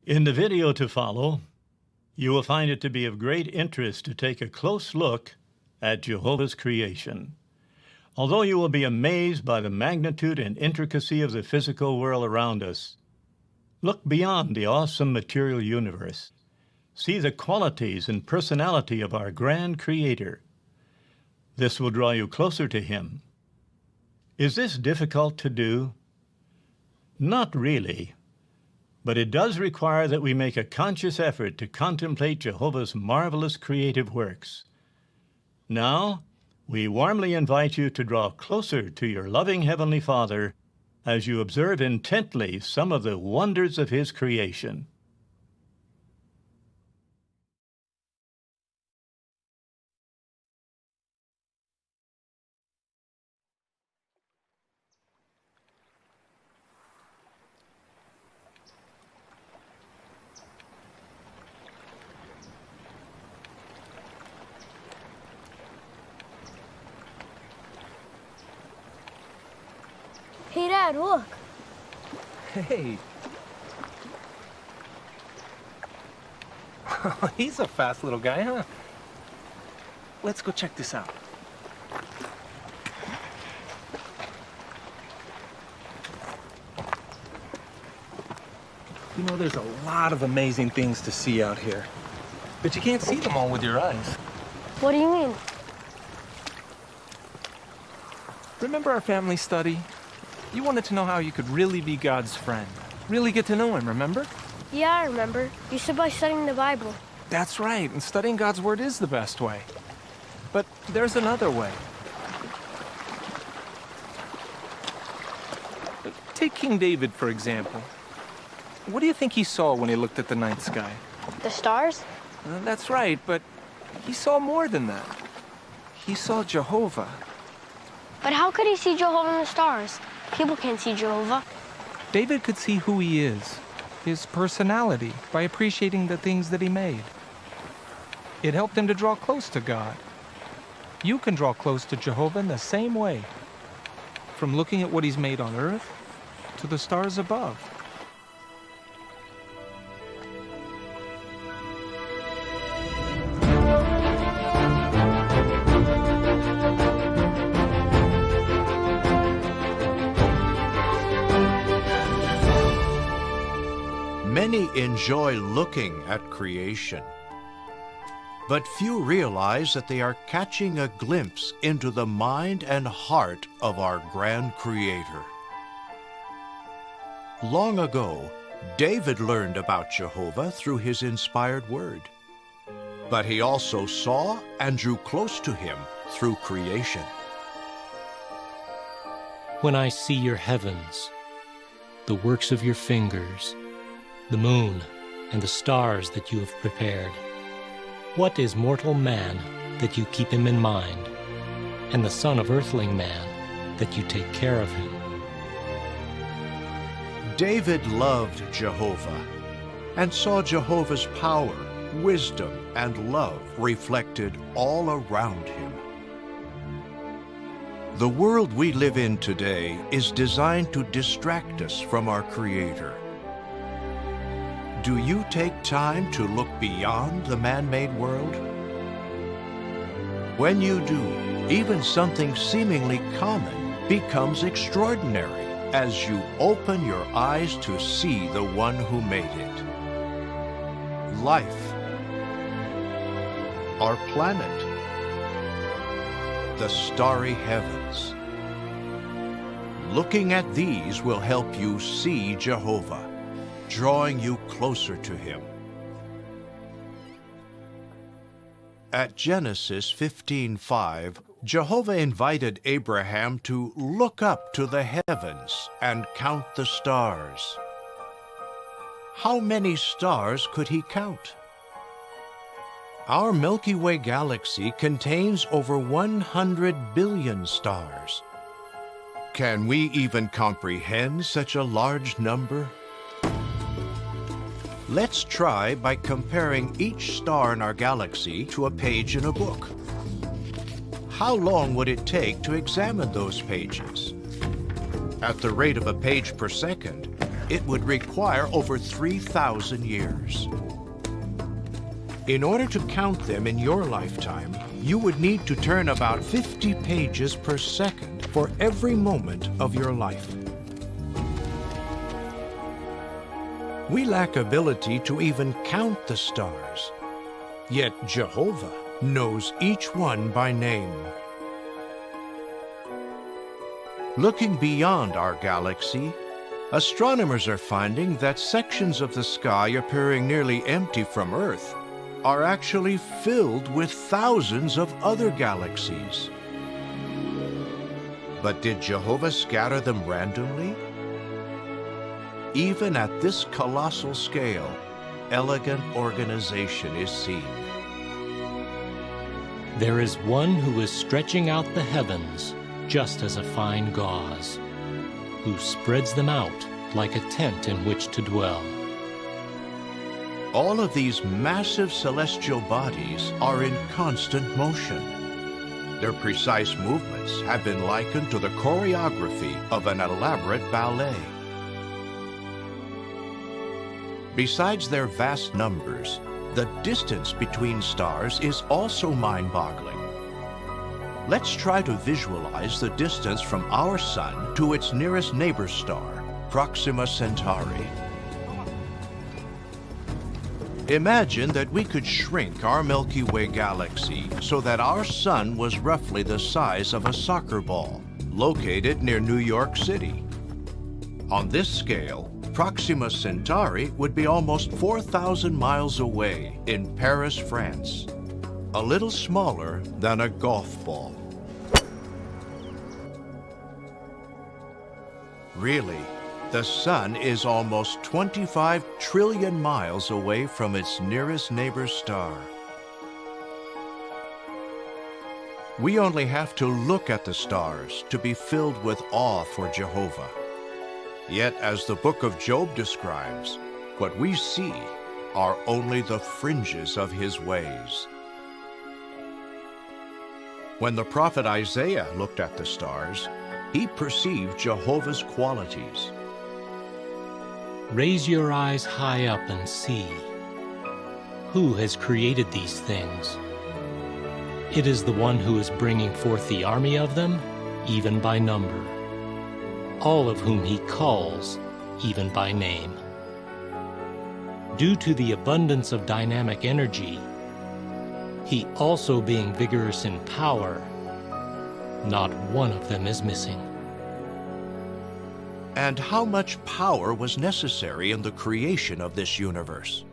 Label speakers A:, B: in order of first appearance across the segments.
A: In the video to follow, you will find it to be of great interest to take a close look at Jehovah's creation. Although you will be amazed by the magnitude and intricacy of the physical world around us, look beyond the awesome material universe. See the qualities and personality of our grand Creator. This will draw you closer to Him. Is this difficult to do? Not really, but it does require that we make a conscious effort to contemplate Jehovah's marvelous creative works. Now, we warmly invite you to draw closer to your loving Heavenly Father as you observe intently some of the wonders of His creation.
B: Hey, Dad, look.
C: Hey. He's a fast little guy, huh? Let's go check this out. You know, there's a lot of amazing things to see out here, but you can't see them all with your eyes.
B: What do you mean?
C: Remember our family study? You wanted to know how you could really be God's friend. Really get to know Him, remember?
B: Yeah, I remember. You said by studying the Bible.
C: That's right, and studying God's Word is the best way. But there's another way. Take King David, for example. What do you think he saw when he looked at the night sky?
B: The stars?
C: That's right, but he saw more than that. He saw Jehovah.
B: But how could he see Jehovah in the stars? People can't see Jehovah.
C: David could see who he is, his personality, by appreciating the things that he made. It helped him to draw close to God. You can draw close to Jehovah in the same way, from looking at what He's made on earth to the stars above.
D: Many enjoy looking at creation, but few realize that they are catching a glimpse into the mind and heart of our grand Creator. Long ago, David learned about Jehovah through his inspired word, but he also saw and drew close to Him through creation.
E: When I see your heavens, the works of your fingers, the moon and the stars that you have prepared, what is mortal man that you keep him in mind, and the son of earthling man that you take care of him?
D: David loved Jehovah and saw Jehovah's power, wisdom, and love reflected all around him. The world we live in today is designed to distract us from our Creator. Do you take time to look beyond the man-made world? When you do, even something seemingly common becomes extraordinary as you open your eyes to see the one who made it. Life, our planet, the starry heavens. Looking at these will help you see Jehovah, drawing you closer to Him. At Genesis 15:5, Jehovah invited Abraham to look up to the heavens and count the stars. How many stars could he count? Our Milky Way galaxy contains over 100 billion stars. Can we even comprehend such a large number? Let's try by comparing each star in our galaxy to a page in a book. How long would it take to examine those pages? At the rate of a page per second, it would require over 3,000 years. In order to count them in your lifetime, you would need to turn about 50 pages per second for every moment of your life. We lack ability to even count the stars, yet Jehovah knows each one by name. Looking beyond our galaxy, astronomers are finding that sections of the sky appearing nearly empty from Earth are actually filled with thousands of other galaxies. But did Jehovah scatter them randomly? Even at this colossal scale, elegant organization is seen.
E: There is one who is stretching out the heavens just as a fine gauze, who spreads them out like a tent in which to dwell.
D: All of these massive celestial bodies are in constant motion. Their precise movements have been likened to the choreography of an elaborate ballet. Besides their vast numbers, the distance between stars is also mind-boggling. Let's try to visualize the distance from our Sun to its nearest neighbor star, Proxima Centauri. Imagine that we could shrink our Milky Way galaxy so that our Sun was roughly the size of a soccer ball, located near New York City. On this scale, Proxima Centauri would be almost 4,000 miles away in Paris, France, a little smaller than a golf ball. Really, the Sun is almost 25 trillion miles away from its nearest neighbor star. We only have to look at the stars to be filled with awe for Jehovah. Yet, as the book of Job describes, what we see are only the fringes of his ways. When the prophet Isaiah looked at the stars, he perceived Jehovah's qualities.
E: Raise your eyes high up and see. Who has created these things? It is the one who is bringing forth the army of them, even by number, all of whom he calls, even by name. Due to the abundance of dynamic energy, he also being vigorous in power, not one of them is missing.
D: And how much power was necessary in the creation of this universe?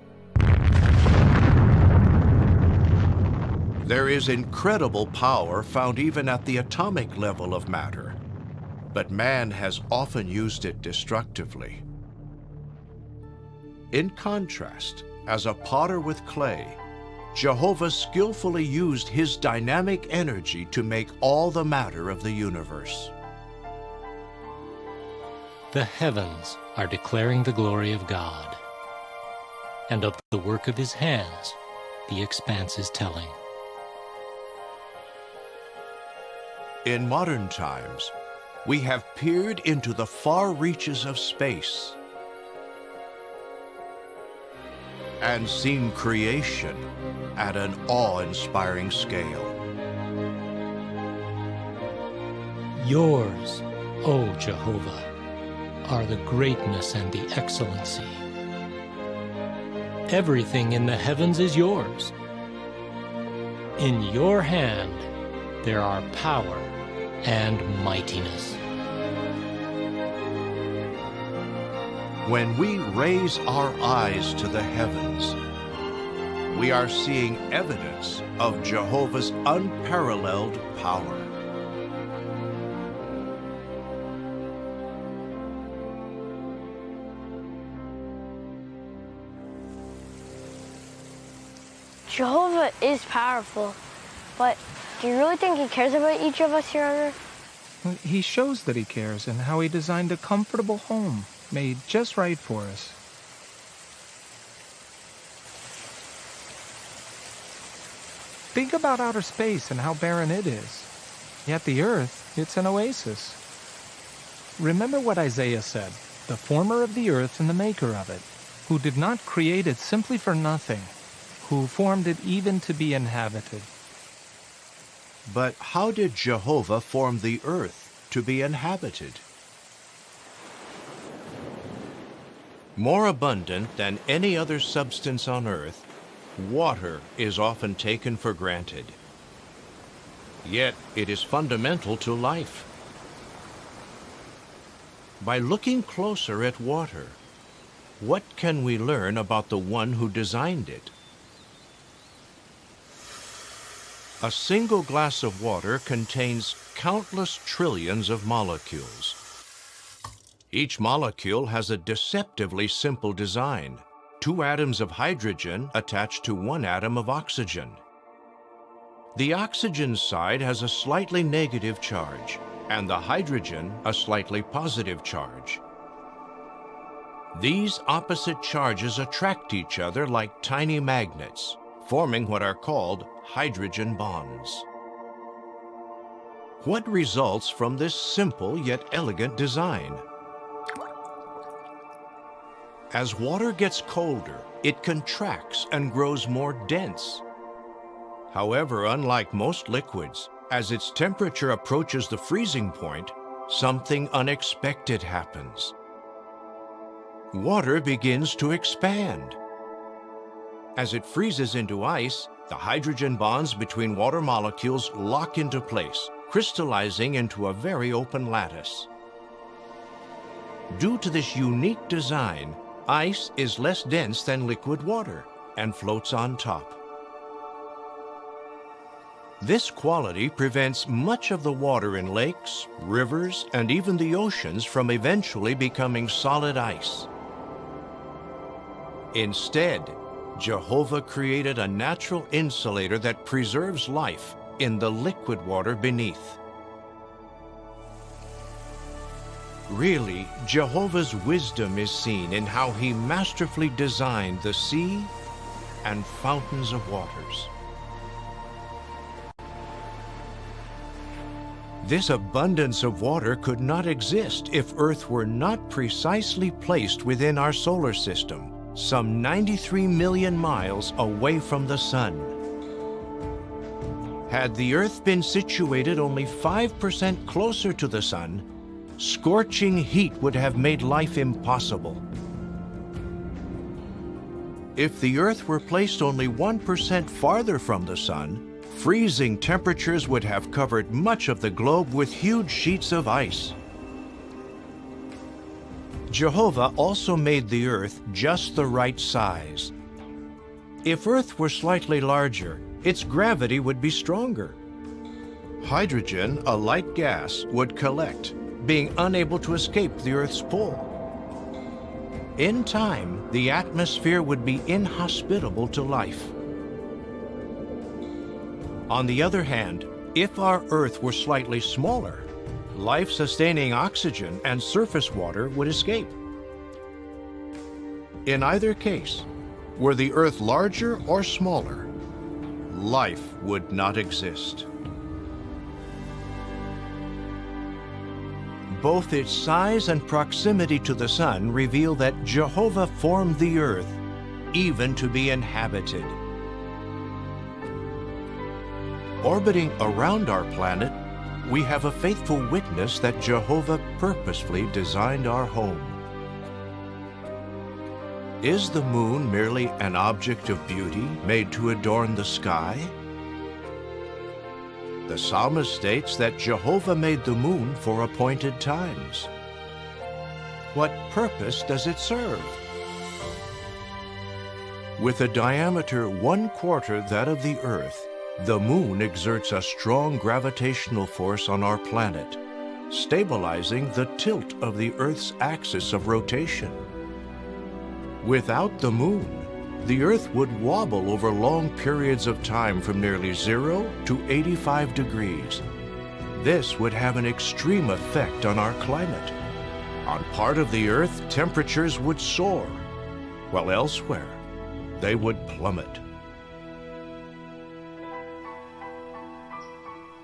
D: There is incredible power found even at the atomic level of matter, but man has often used it destructively. In contrast, as a potter with clay, Jehovah skillfully used his dynamic energy to make all the matter of the universe.
E: The heavens are declaring the glory of God, and of the work of his hands the expanse is telling.
D: In modern times, we have peered into the far reaches of space and seen creation at an awe-inspiring scale.
E: Yours, O Jehovah, are the greatness and the excellency. Everything in the heavens is yours. In your hand there are power and mightiness.
D: When we raise our eyes to the heavens, we are seeing evidence of Jehovah's unparalleled power.
B: Jehovah is powerful, but do you really think he cares about each of us here on Earth?
C: He shows that he cares in how he designed a comfortable home made just right for us. Think about outer space and how barren it is. Yet the Earth, it's an oasis. Remember what Isaiah said, the former of the earth and the maker of it, who did not create it simply for nothing, who formed it even to be inhabited.
D: But how did Jehovah form the earth to be inhabited? More abundant than any other substance on earth, water is often taken for granted. Yet it is fundamental to life. By looking closer at water, what can we learn about the one who designed it? A single glass of water contains countless trillions of molecules. Each molecule has a deceptively simple design. 2 atoms of hydrogen attached to 1 atom of oxygen. The oxygen side has a slightly negative charge, and the hydrogen a slightly positive charge. These opposite charges attract each other like tiny magnets, forming what are called hydrogen bonds. What results from this simple yet elegant design? As water gets colder, it contracts and grows more dense. However, unlike most liquids, as its temperature approaches the freezing point, something unexpected happens. Water begins to expand. As it freezes into ice, the hydrogen bonds between water molecules lock into place, crystallizing into a very open lattice. Due to this unique design, ice is less dense than liquid water and floats on top. This quality prevents much of the water in lakes, rivers, and even the oceans from eventually becoming solid ice. Instead, Jehovah created a natural insulator that preserves life in the liquid water beneath. Really, Jehovah's wisdom is seen in how he masterfully designed the sea and fountains of waters. This abundance of water could not exist if Earth were not precisely placed within our solar system, some 93 million miles away from the Sun. Had the Earth been situated only 5% closer to the Sun, scorching heat would have made life impossible. If the Earth were placed only 1% farther from the Sun, freezing temperatures would have covered much of the globe with huge sheets of ice. Jehovah also made the Earth just the right size. If Earth were slightly larger, its gravity would be stronger. Hydrogen, a light gas, would collect, being unable to escape the Earth's pull. In time, the atmosphere would be inhospitable to life. On the other hand, if our Earth were slightly smaller, life-sustaining oxygen and surface water would escape. In either case, were the Earth larger or smaller, life would not exist. Both its size and proximity to the Sun reveal that Jehovah formed the Earth even to be inhabited. Orbiting around our planet, we have a faithful witness that Jehovah purposefully designed our home. Is the moon merely an object of beauty made to adorn the sky? The psalmist states that Jehovah made the moon for appointed times. What purpose does it serve? With a diameter 1/4 that of the Earth, the moon exerts a strong gravitational force on our planet, stabilizing the tilt of the Earth's axis of rotation. Without the moon, the Earth would wobble over long periods of time from nearly 0 to 85 degrees. This would have an extreme effect on our climate. On part of the Earth, temperatures would soar, while elsewhere, they would plummet.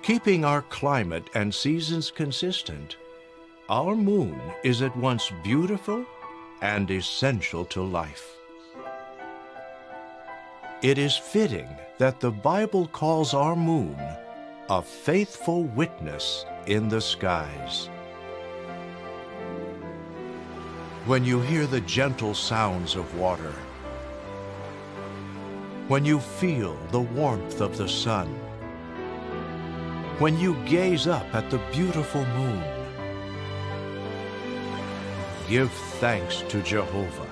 D: Keeping our climate and seasons consistent our moon is at once beautiful and essential to life. It is fitting that the Bible calls our moon a faithful witness in the skies. When you hear the gentle sounds of water, when you feel the warmth of the sun, when you gaze up at the beautiful moon, give thanks to Jehovah,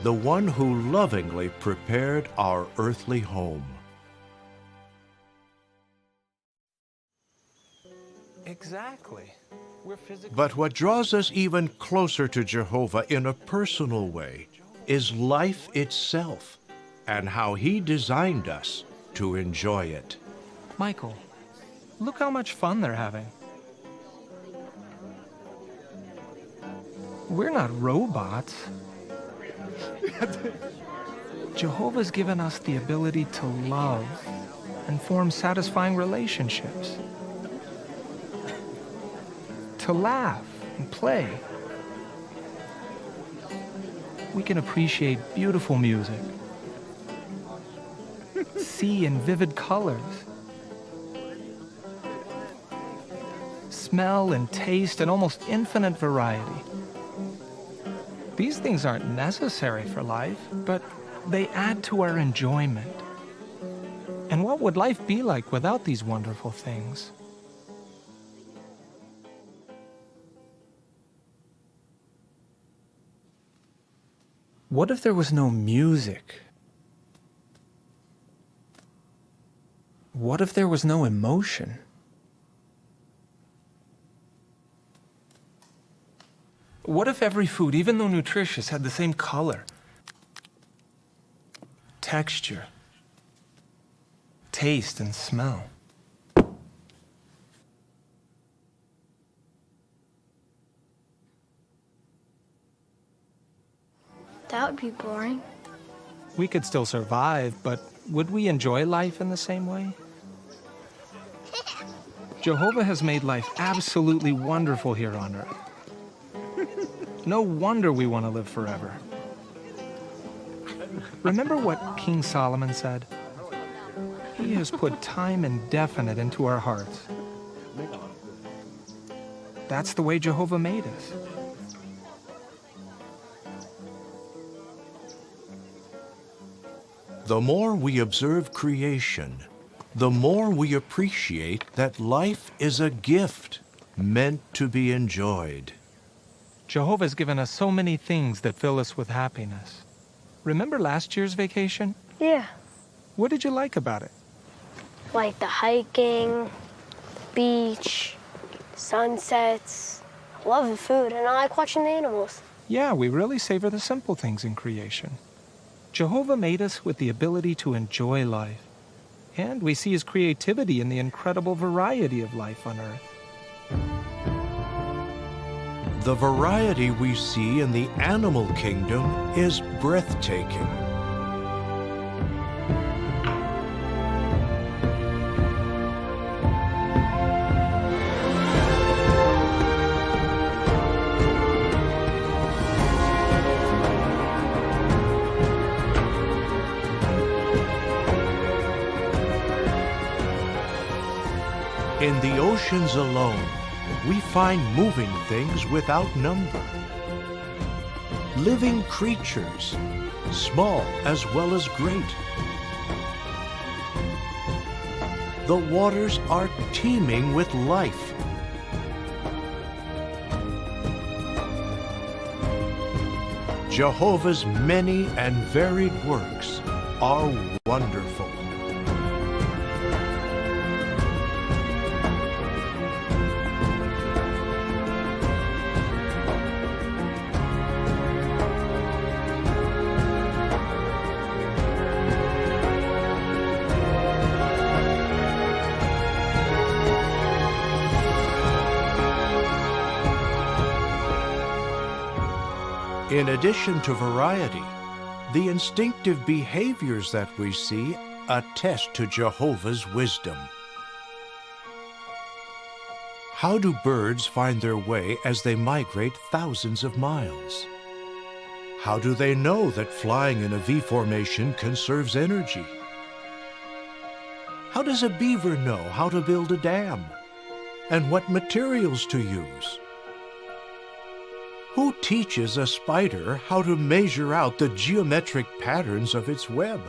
D: the one who lovingly prepared our earthly home.
C: Exactly. We're physically...
D: But what draws us even closer to Jehovah in a personal way is life itself and how He designed us to enjoy it.
C: Michael, look how much fun they're having. We're not robots. Jehovah's given us the ability to love and form satisfying relationships. To laugh and play. We can appreciate beautiful music, see in vivid colors, smell and taste in almost infinite variety. These things aren't necessary for life, but they add to our enjoyment. And what would life be like without these wonderful things? What if there was no music? What if there was no emotion? What if every food, even though nutritious, had the same color, texture, taste, and smell?
B: That would be boring.
C: We could still survive, but would we enjoy life in the same way? Jehovah has made life absolutely wonderful here on earth. No wonder we want to live forever. Remember what King Solomon said? He has put time indefinite into our hearts. That's the way Jehovah made us.
D: The more we observe creation, the more we appreciate that life is a gift meant to be enjoyed.
C: Jehovah's given us so many things that fill us with happiness. Remember last year's vacation?
B: Yeah.
C: What did you like about it?
B: Like the hiking, the beach, sunsets. I love the food, and I like watching the animals.
C: Yeah, we really savor the simple things in creation. Jehovah made us with the ability to enjoy life. And we see His creativity in the incredible variety of life on earth.
D: The variety we see in the animal kingdom is breathtaking. In the oceans alone, we find moving things without number. Living creatures, small as well as great. The waters are teeming with life. Jehovah's many and varied works are wonderful. In addition to variety, the instinctive behaviors that we see attest to Jehovah's wisdom. How do birds find their way as they migrate thousands of miles? How do they know that flying in a V formation conserves energy? How does a beaver know how to build a dam? And what materials to use? Who teaches a spider how to measure out the geometric patterns of its web?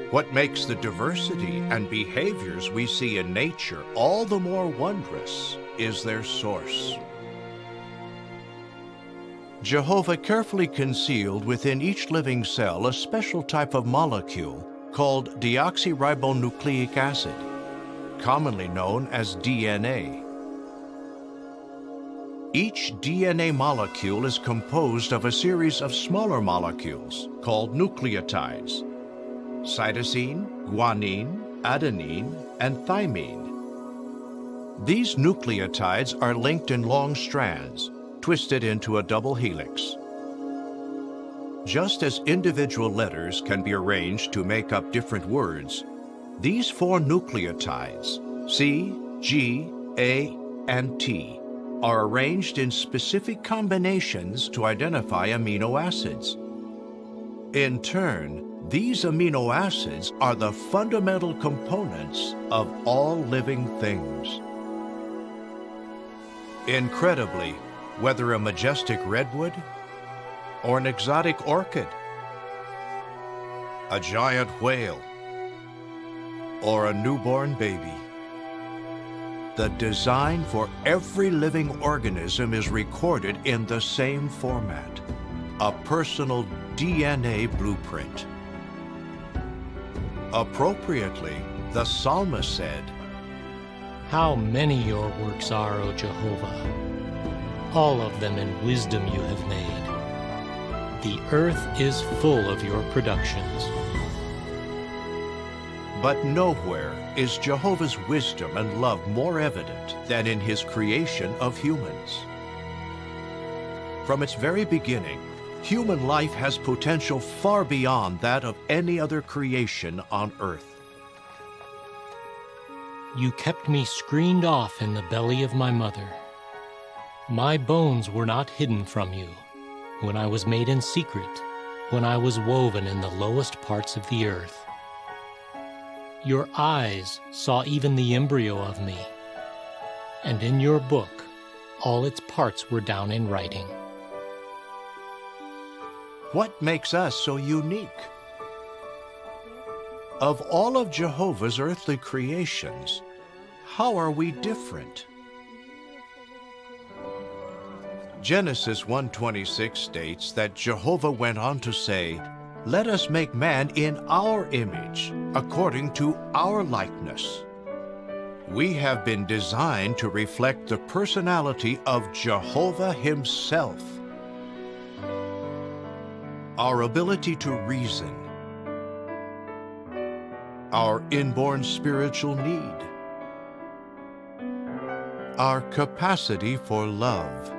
D: What makes the diversity and behaviors we see in nature all the more wondrous is their source. Jehovah carefully concealed within each living cell a special type of molecule called deoxyribonucleic acid, commonly known as DNA. Each DNA molecule is composed of a series of smaller molecules called nucleotides: cytosine, guanine, adenine, and thymine. These nucleotides are linked in long strands, twisted into a double helix. Just as individual letters can be arranged to make up different words, these four nucleotides, C, G, A, and T, are arranged in specific combinations to identify amino acids. In turn, these amino acids are the fundamental components of all living things. Incredibly, whether a majestic redwood or an exotic orchid, a giant whale or a newborn baby, the design for every living organism is recorded in the same format, a personal DNA blueprint. Appropriately, the psalmist said,
E: How many your works are, O Jehovah! All of them in wisdom you have made. The earth is full of your productions.
D: But nowhere is Jehovah's wisdom and love more evident than in his creation of humans. From its very beginning, human life has potential far beyond that of any other creation on earth.
E: You kept me screened off in the belly of my mother. My bones were not hidden from you when I was made in secret, when I was woven in the lowest parts of the earth. Your eyes saw even the embryo of me, and in your book all its parts were down in writing.
D: What makes us so unique? Of all of Jehovah's earthly creations, how are we different? Genesis 1:26 states that Jehovah went on to say, "Let us make man in our image, according to our likeness." We have been designed to reflect the personality of Jehovah himself. Our ability to reason, our inborn spiritual need, our capacity for love,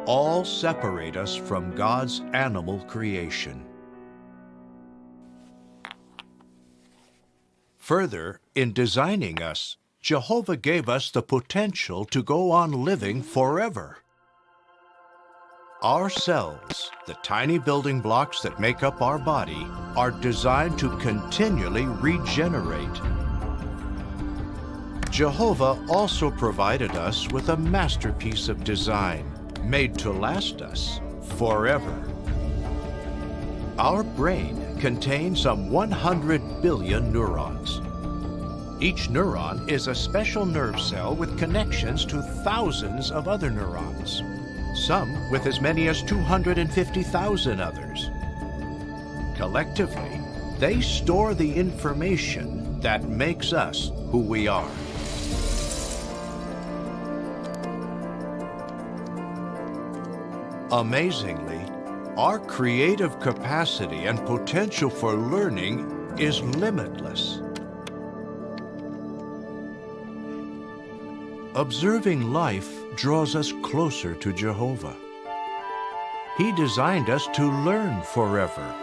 D: all separate us from God's animal creation. Further, in designing us, Jehovah gave us the potential to go on living forever. Our cells, the tiny building blocks that make up our body, are designed to continually regenerate. Jehovah also provided us with a masterpiece of design, made to last us forever. Our brain contains some 100 billion neurons. Each neuron is a special nerve cell with connections to thousands of other neurons, some with as many as 250,000 others. Collectively, they store the information that makes us who we are. Amazingly, our creative capacity and potential for learning is limitless. Observing life draws us closer to Jehovah. He designed us to learn forever,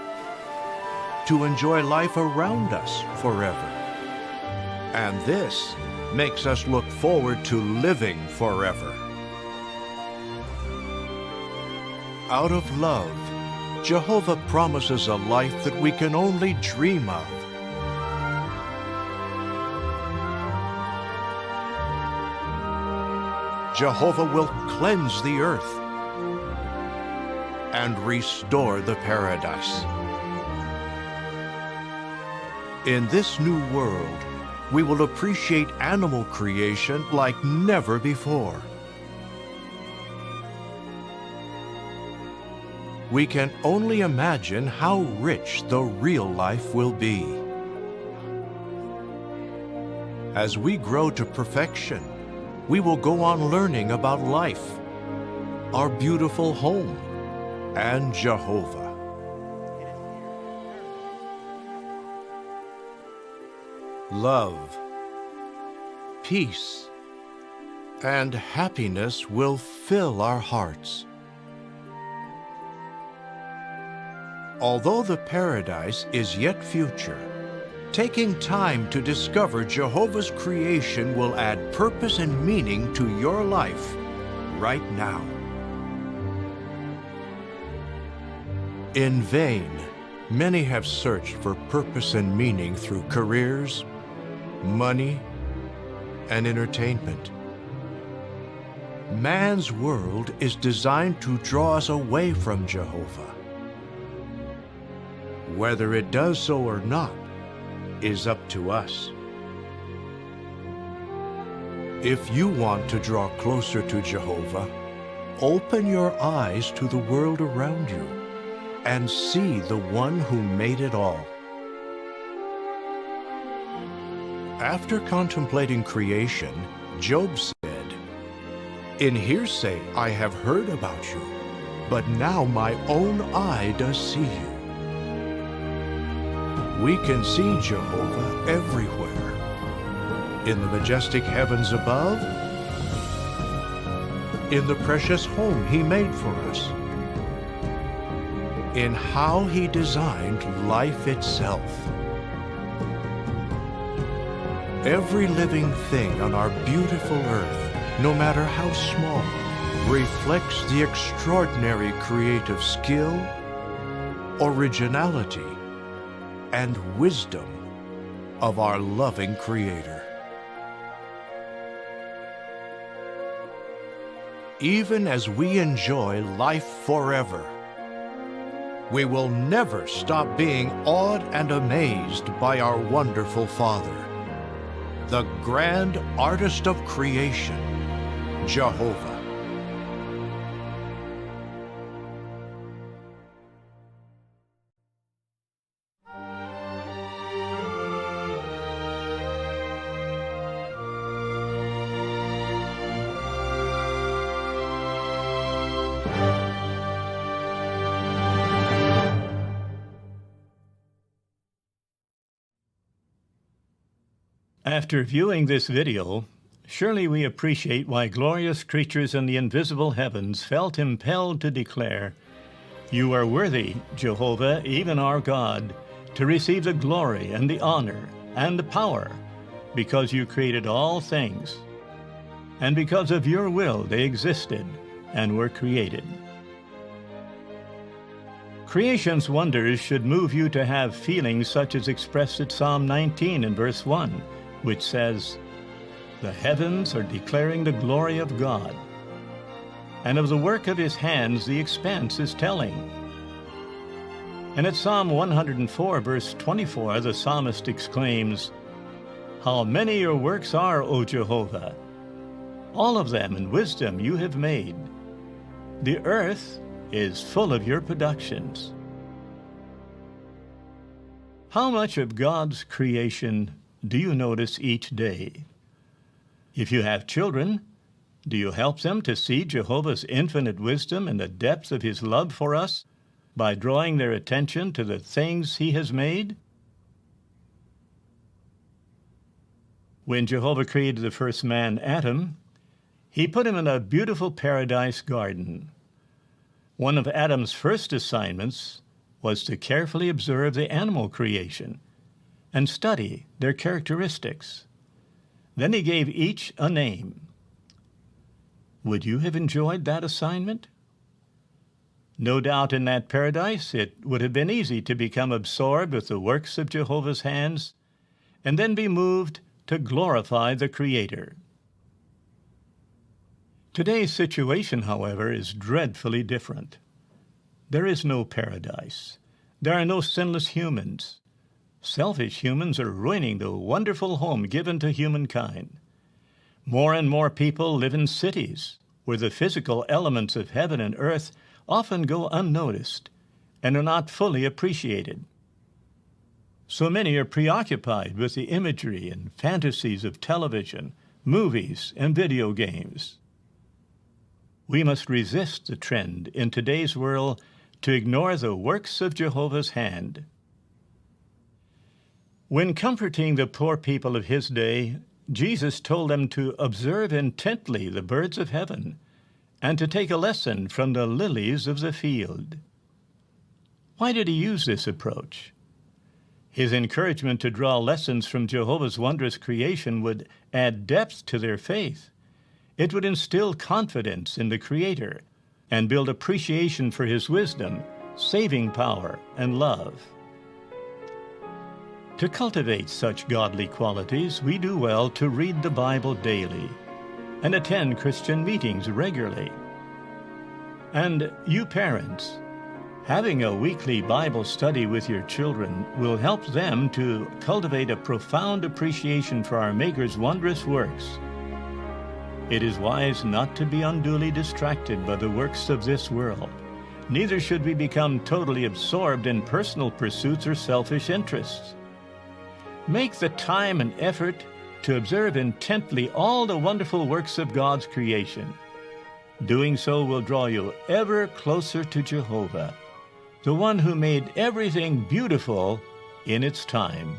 D: to enjoy life around us forever. And this makes us look forward to living forever. Out of love, Jehovah promises a life that we can only dream of. Jehovah will cleanse the earth and restore the paradise. In this new world, we will appreciate animal creation like never before. We can only imagine how rich the real life will be. As we grow to perfection, we will go on learning about life, our beautiful home, and Jehovah. Love, peace, and happiness will fill our hearts. Although the paradise is yet future, taking time to discover Jehovah's creation will add purpose and meaning to your life right now. In vain, many have searched for purpose and meaning through careers, money, and entertainment. Man's world is designed to draw us away from Jehovah. Whether it does so or not is up to us. If you want to draw closer to Jehovah, open your eyes to the world around you and see the one who made it all. After contemplating creation, Job said, "In hearsay I have heard about you, but now my own eye does see you." We can see Jehovah everywhere. In the majestic heavens above, in the precious home He made for us, in how He designed life itself. Every living thing on our beautiful earth, no matter how small, reflects the extraordinary creative skill, originality, and wisdom of our loving Creator. Even as we enjoy life forever, we will never stop being awed and amazed by our wonderful Father, the grand artist of creation, Jehovah.
A: After viewing this video, surely we appreciate why glorious creatures in the invisible heavens felt impelled to declare, "You are worthy, Jehovah, even our God, to receive the glory and the honor and the power, because you created all things, and because of your will they existed and were created." Creation's wonders should move you to have feelings such as expressed at Psalm 19 in verse 1, which says, "The heavens are declaring the glory of God, and of the work of His hands the expanse is telling." And at Psalm 104, verse 24, the psalmist exclaims, "How many your works are, O Jehovah! All of them in wisdom you have made. The earth is full of your productions." How much of God's creation do you notice each day? If you have children, do you help them to see Jehovah's infinite wisdom and the depth of His love for us by drawing their attention to the things He has made? When Jehovah created the first man, Adam, He put him in a beautiful paradise garden. One of Adam's first assignments was to carefully observe the animal creation and study their characteristics. Then he gave each a name. Would you have enjoyed that assignment? No doubt in that paradise it would have been easy to become absorbed with the works of Jehovah's hands and then be moved to glorify the Creator. Today's situation, however, is dreadfully different. There is no paradise. There are no sinless humans. Selfish humans are ruining the wonderful home given to humankind. More and more people live in cities where the physical elements of heaven and earth often go unnoticed and are not fully appreciated. So many are preoccupied with the imagery and fantasies of television, movies, and video games. We must resist the trend in today's world to ignore the works of Jehovah's hand. When comforting the poor people of his day, Jesus told them to observe intently the birds of heaven and to take a lesson from the lilies of the field. Why did he use this approach? His encouragement to draw lessons from Jehovah's wondrous creation would add depth to their faith. It would instill confidence in the Creator and build appreciation for his wisdom, saving power, and love. To cultivate such godly qualities, we do well to read the Bible daily and attend Christian meetings regularly. And you parents, having a weekly Bible study with your children will help them to cultivate a profound appreciation for our Maker's wondrous works. It is wise not to be unduly distracted by the works of this world. Neither should we become totally absorbed in personal pursuits or selfish interests. Make the time and effort to observe intently all the wonderful works of God's creation. Doing so will draw you ever closer to Jehovah, the one who made everything beautiful in its time.